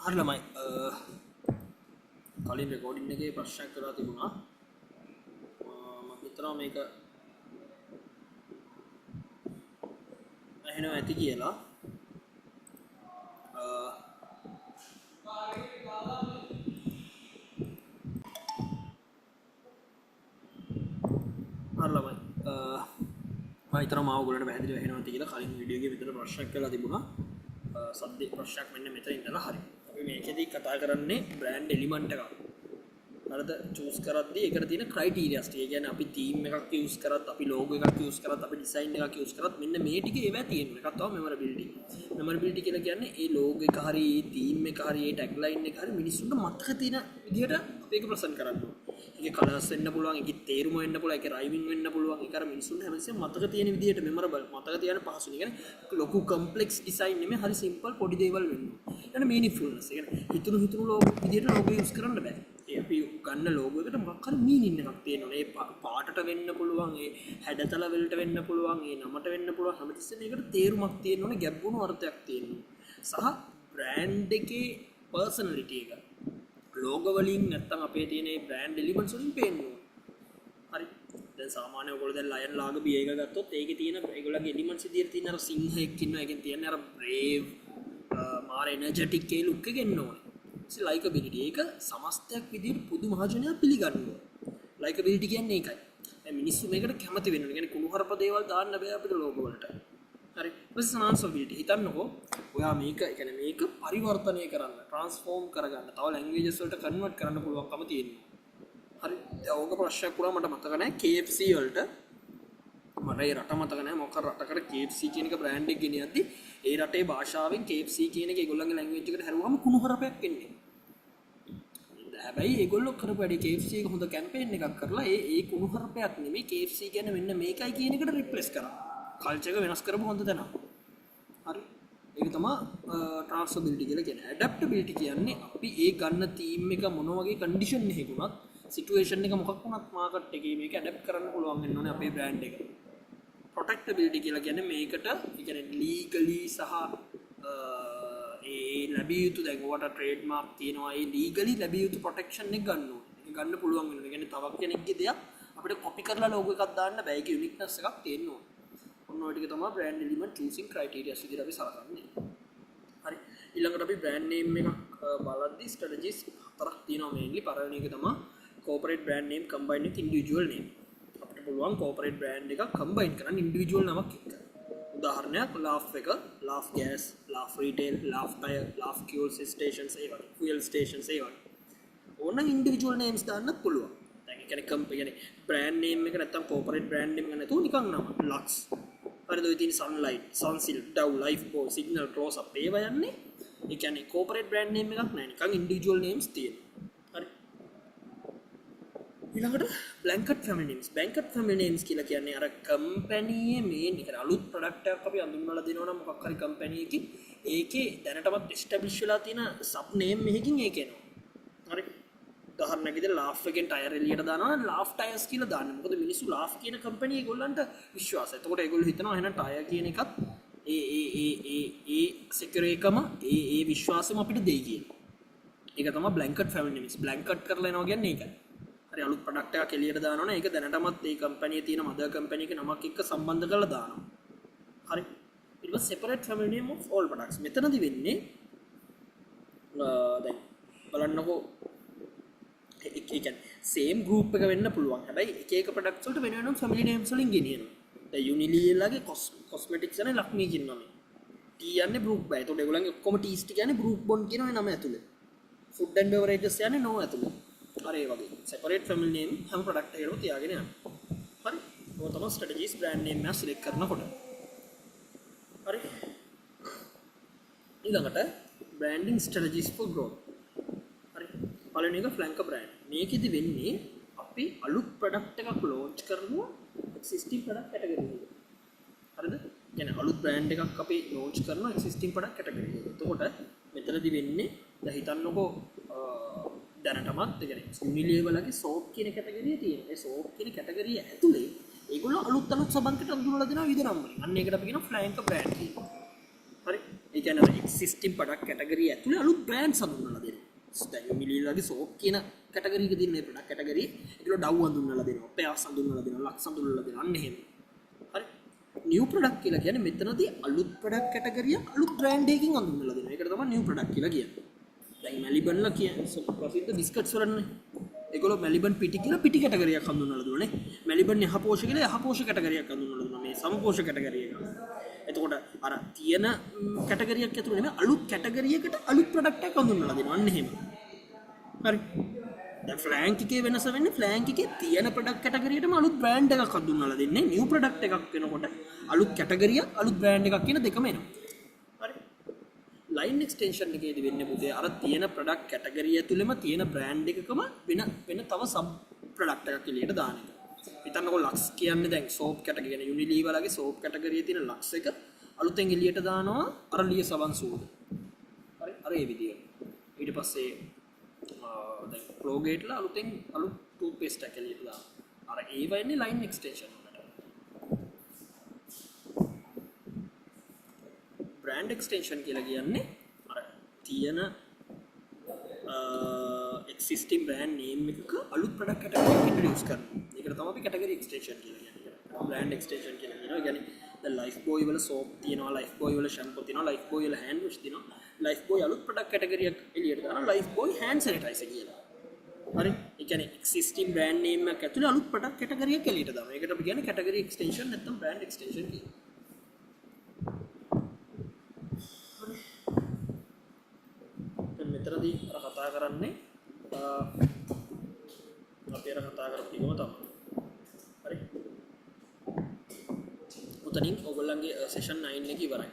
හරි ළමයි කලින් රෙකෝඩින් එකේ ප්‍රශ්නයක් කරලා තිබුණා මම හිතනවා මේක ඇහෙනවා ඇති කියලා හරි ළමයි මම හිතනවා මාව ඔයගොල්ලන්ට පැහැදිලිව ඇහෙනවා ඇති කියලා කලින් වීඩියෝ එකේ විතර ප්‍රශ්නයක් කරලා තිබුණා සද්දේ ප්‍රශ්නයක් මෙන්න මෙතන ඉඳලා හරි අපි මේකෙදි කතා කරන්නේ බ්‍රෑන්ඩ් එලිමන්ට් එකක් හරිද චූස් කරද්දී ඒකට තියෙන ක්‍රයිටීරියාස් ටික. ඒ කියන්නේ අපි තීම් එකක් යූස් කරත් අපි ලෝගෝ එකක් යූස් කරත් අපි ඩිසයින් එකක් යූස් කරත් මෙන්න මේ ටික ඒවා තියෙනවා. එකක් තමයි මෙමරබිලිටි. මෙමරබිලිටි කියලා කියන්නේ ඒ ලෝගෝ එක හරි ඒ තීම් එක හරි ඒ ටැග්ලයින් එක හරි මිනිස්සුන්ට මතක තියෙන විදිහට මේක ප්‍රසන්ට් කරන්න ඕනේ. ඒකේ කලර්ස් වෙන්න පුළුවන්, ඒකේ තේරුම වෙන්න පුළුවන්, ඒකේ රයිමින් වෙන්න පුළුවන්. ඒක අර මිනිස්සුන්ට හැමතිස්සෙම මතක තියෙන විදිහට මෙමරබල් මතක තියාගෙන පහසු. ඒ කියන්නේ ලොකු කොම්ප්ලෙක්ස් ඩිසයින් නෙමෙයි හරි සිම්පල් පොඩි දේවල් වෙන්න ඕනේ. يعني මීනිෆුල්නස්. ඒ කියන්නේ හිතුණු ලෝගෝ විදිහට ලෝගෝ යූස් කරන්න බෑ. අපි ගන්න ලෝගෝ එකට මොකක් හරි මීනින් එකක් තියෙනවා. ඒ පාටට වෙන්න පුළුවන්, ඒ හැඩතල වලට වෙන්න පුළුවන්, ඒ නමට වෙන්න පුළුවන්. හැමතිස්සෙම ඒකට තේරුමක් තියෙන්න ඕනේ, ගැඹුණු අර්ථයක් තියෙන්න ඕනේ. සහ බ්‍රෑන්ඩ් එකේ පර්සනැලිටි එක. ලෝගෝ වලින් නැත්තම් අපේ තියෙන මේ බ්‍රෑන්ඩ් එලිමන්ට්ස් වලින් පේන්න ඕනේ. හරි. දැන් සාමාන්‍ය ඔයගොල්ලෝ දැන් ලයන් ලාග බී එක ගත්තොත් ඒකේ තියෙන ඒගොල්ලන්ගේ එලිමන්ට්ස් විදියට තියෙන අර සිංහයෙක් ඉන්නවා. ඒකෙන් තියෙන අර බ්‍රේව් මාර එනර්ජටික් ඒ ලුක් එක එන්න ඕනේ. ලයිකබිලිටි ඒක සමස්තයක් විදිහට පොදු මහජනයා පිළිගන්නවා. ලයිකබිලිටි කියන්නේ ඒකයි. දැන් මිනිස්සු මේකට කැමති වෙනවා. ඒ කියන්නේ කුණුහරුප දේවල් දාන්න බෑ අපිට ලෝගෝ වලට. හරි. ඊපස්සේ සමාන්සබිලිටි. හිතන්නකෝ ඔයා මේක ඒ කියන්නේ මේක පරිවර්තනය කරන්න, ට්‍රාන්ස්ෆෝම් කරගන්න, තව ලැන්ග්වේජස් වලට කන්වර්ට් කරන්න පුළුවන්කම තියෙනවා. හරි. දැන් ඕක ප්‍රශ්නයක් වුණා මට මතක නැහැ KFC වලට. මට ඒ රට මතක නැහැ මොකක් රටකට KFC කියන එක බ්‍රෑන්ඩ් එක ගෙනියද්දි ඒ රටේ භාෂාවෙන් KFC කියන එක ඒගොල්ලන්ගේ ලැන්ග්වේජ් එකට හැරුවම කුණුහරුපයක් එන්නේ. හැබැයි ඒගොල්ලෝ කරපු වැඩි KFC එක හොඳ කැම්පේන් එකක් කරලා ඒ කුණුහරුපයක් නෙමෙයි KFC කියන්නේ මෙන්න මේකයි කියන එකට රිප්ලේස් කරා. කල්චර් එක වෙනස් කරපු හොඳ තැන. හරි. ඒක තමයි ට්‍රාන්ස්ෆරබිලිටි කියලා කියන්නේ. ඇඩැප්ටබිලිටි කියන්නේ අපි ඒ ගන්න තීම් එක මොන වගේ කන්ඩිෂන් එකකුණත් සිටුේෂන් එක මොකක් වුණත් මාකට් එකේ මේක ඇඩැප්ට් කරන්න පුළුවන් වෙන්න ඕනේ අපේ බ්‍රෑන්ඩ් එක. ප්‍රොටෙක්ටබිලිටි කියලා කියන්නේ මේකට ඒ කියන්නේ ලීගලි සහ ඒ ලැබිය යුතු දැන් ඔයාට ට්‍රේඩ් මාර්ක් තියෙනවා ඒ ලීගලි ලැබිය යුතු ප්‍රොටෙක්ෂන් එක ගන්න ඕනේ. ඒක ගන්න පුළුවන් වෙනවා. ඒ කියන්නේ තවක් කෙනෙක්ගේ දෙයක් අපිට කොපි කරලා ලෝගෝ එකක් දාන්න බෑ. ඒක යුනික්නස් එකක් තියෙන්න ඕනේ. ඔන්න ඔය ටික තමයි බ්‍රෑන්ඩ් එලිමන්ට් චූසින් ක්‍රයිටීරියාස් විදිහට අපි සලකන්නේ. හරි. ඊළඟට අපි බ්‍රෑන්ඩ් නේම් එකක් බලද්දී ස්ට්‍රැටජිස් හතරක් තියෙනවා මේන්ලි. පළවෙනි එක තමයි corporate brand name combined with individual name. අපිට පුළුවන් කෝපරේට් බ්‍රෑන්ඩ් එකක් කම්බයින් කරන්න ඉන්ඩිවිජුවල් නමක් එක්ක. උදාහරණයක් ලාෆ් එක, Laugfs gas, Laugfs retail, Laugfs tyre, Laugfs fuel stations ඒ වගේ. ෆියුල් ස්ටේෂන්ස් ඒ වගේ. ඕනනම් ඉන්ඩිවිජුවල් නේම්ස් දාන්නත් පුළුවන්. දැන් ඒ කියන්නේ කම්පැනි බ්‍රෑන්ඩ් නේම් එක නැත්තම් කෝපරේට් බ්‍රෑන්ඩ් නේම් එක නැතුව නිකන් නම ලක්ස්. හරිද ඔය තියෙන සන්ලයිට්, සන්සිල්ක්, ඩව්, ලයිෆ් බෝ, සිග්නල්, ක්ලෝස් අප් ඒවා යන්නේ. ඒ කියන්නේ කෝපරේට් බ්‍රෑන්ඩ් නේම් එකක් නෑ. නිකන් ඉන්ඩිවිජුවල් නේම්ස් තියෙනවා. හරි. ඊළඟට blanket family names. Blanket family names කියලා කියන්නේ අර කම්පැනියේ මේන් එක අලුත් ප්‍රොඩක්ට් එකක් අපි අඳුන්වලා දෙනවා නම් මොකක් හරි කම්පැනි එකකින් ඒකේ දැනටමත් එස්ටැබ්ලිෂ් වෙලා තියෙන සබ් නේම් එකකින් ඒක එනවා. හරි. උදාහරණයක් විදිහට ලාෆ් එකෙන් ටයර් එළියට දානවා නම් ලාෆ් ටයර්ස් කියලා දාන්න. මොකද මිනිස්සු ලාෆ් කියන කම්පැනි ඒගොල්ලන්ට විශ්වාසයි. එතකොට ඒගොල්ලෝ හිතනවා එහෙනම් ටයර් කියන එකත් ඒ සිකියුර් එකම ඒ විශ්වාසෙම අපිට දෙයි කියලා. ඒක තමයි බ්ලැන්කට් ෆැමිලි නේම්ස්. බ්ලැන්කට් කරලා එනවා කියන්නේ ඒකයි. හරි අලුත් ප්‍රොඩක්ට් එකක් එළියට දානවනේ ඒක දැනටමත් ඒ කම්පැනියේ තියෙන මදර් කම්පැනි එකේ නමක් එක්ක සම්බන්ධ කරලා දානවා. හරි. ඊට පස්සේ separate family name of all products. මෙතනදි වෙන්නේ දැන් බලන්නකෝ ඒ කියන්නේ same group එක වෙන්න පුළුවන්. හැබැයි එක එක products වලට වෙන වෙනම family names වලින් ගෙනියනවා. දැන් Unileverගේ cosmetics යන ලක්මී කියනවා මේ. T යන්නේ Brook by. ඒතකොට ඒගොල්ලන්ගේ ඔක්කොම T's ටික යන්නේ Brook Bond කියන නම ඇතුලේ. Food and beverages යන්නේ no ඇතුලේ. හරි ඒ වගේ separate family name හැම product එකකටම තියාගෙන යන්න. හරි. ඔය තමයි strategies brand name එක select කරනකොට. හරි. ඊළඟට branding strategies for growth. හරි. පළවෙනි එක flanker brand. මේකෙදි වෙන්නේ අපි අලුත් product එකක් launch කරනවා existing product category එකට. හරිද? කියන්නේ අලුත් brand එකක් අපි launch කරනවා existing product category එකට. එතකොට මෙතනදි වෙන්නේ දැන් හිතන්නකෝ දැනටමත් ඒ කියන්නේ Unileverගේ soap කියන කැටගරිය තියෙනවා. ඒ soap කියන කැටගරිය ඇතුලේ ඒගොල්ලෝ අලුත් සබන්කට අඳුරලා දෙනවා විවිධ නම් වලින්. අන්න ඒකට අපි කියනවා flanker brand කියලා. හරි. ඒ කියන්නේ එක්සිස්ටිං ප්‍රොඩක්ට් කැටගරි ඇතුලේ අලුත් බ්‍රෑන්ඩ්ස් හඳුන්වලා දෙනවා. දැන් යුනිලීවර්ගේ සෝප් කියන කැටගරි එක තියෙන මේ ප්‍රොඩක්ට් කැටගරි ඒකල ඩව් හඳුන්වලා දෙනවා. පෙයාස් හඳුන්වලා දෙනවා. ලක්ස් හඳුන්වලා දෙනවා. අන්න එහෙම. හරි. නිව් ප්‍රොඩක්ට් කියලා කියන්නේ මෙතනදී අලුත් ප්‍රොඩක්ට් කැටගරිය අලුත් බ්‍රෑන්ඩ් එකකින් හඳුන්වලා දෙනවා. ඒකට තමයි නිව් ප්‍රොඩක්ට් කියලා කියන්නේ. දැන් මැලිබන්ලා කියන්නේ ප්‍රසිද්ධ බිස්කට්ස් වලනේ. ඒගොල්ලෝ මැලිබන් පිටි කියලා පිටි කැටගරියක් හඳුන්වලා දුන්නා නේ. මැලිබන් යහපෝෂ කියලා යහපෝෂ කැටගරියක් හඳුන්වලා දුන්නා. මේ සමපෝෂ කැටගරිය එක. එතකොට අර තියෙන කැටගරියක් ඇතුළේ නෙමෙයි අලුත් කැටගරියකට අලුත් ප්‍රොඩක්ට් එකක් හඳුන්වලා දෙනවා. අන්න එහෙම. හරි. දැන් ෆ්ලෑන්ක් එකේ වෙනස වෙන්නේ ෆ්ලෑන්ක් එකේ තියෙන ප්‍රොඩක්ට් කැටගරියටම අලුත් බ්‍රෑන්ඩ් එකක් හඳුන්වලා දෙන්නේ. නිව් ප්‍රොඩක්ට් එකක් වෙනකොට අලුත් කැටගරියක් අලුත් බ්‍රෑන්ඩ් එකක් කියන දෙකම එනවා. හරි. ලයින් එක්ස්ටෙන්ෂන් එකේදී වෙන්නේ පුතේ අර තියෙන ප්‍රොඩක්ට් කැටගරිය ඇතුළෙම තියෙන බ්‍රෑන්ඩ් එකකම වෙන තව සබ් ප්‍රොඩක්ට් එකක් එළියට දාන එක. හිතන්නකො ලක්ස් කියන්නේ දැන් සෝප් කැටගරිය කියන්නේ යුනිලීවර්ගේ සෝප් කැටගරියේ තියෙන ලක්ස් එක අලුතෙන් එළියට දානවා අර ලිය සවන් සූද. හරි. අර ඒ විදියට. ඊට පස්සේ දැන් ක්ලෝගේට්ලා අලුතෙන් අලුත් ටූත් පේස්ට් එකක් එළියට දානවා. අර ඒ වෙන්නේ ලයින් එක්ස්ටෙන්ෂන් වලට. බ්‍රෑන්ඩ් එක්ස්ටෙන්ෂන් කියලා කියන්නේ අර තියෙන existing brand name එකක අලුත් product category එකක් introduce කරනවා. ඒකට තමයි අපි category extension කියලා කියන්නේ. brand extension කියලා කියනවා. ඒ කියන්නේ දැන් Lifebuoy වල soap තියෙනවා, Lifebuoy වල shampoo තියෙනවා, Lifebuoy වල hand wash තියෙනවා. Lifebuoy අලුත් product category එකක් එළියට දානවා Lifebuoy hand sanitizer කියලා. හරි. ඒ කියන්නේ existing brand name එකක් ඇතුලේ අලුත් product category එකක් එළියට දානවා. ඒකට අපි කියන්නේ category extension නැත්නම් brand extension කියලා. මෙතනදී අර කතා කරන්නේ අපි අර කතා කරපු ටිකම තමයි. හරි. උතනින් ඔයගොල්ලන්ගේ සෙෂන් 9 එක ඉවරයි.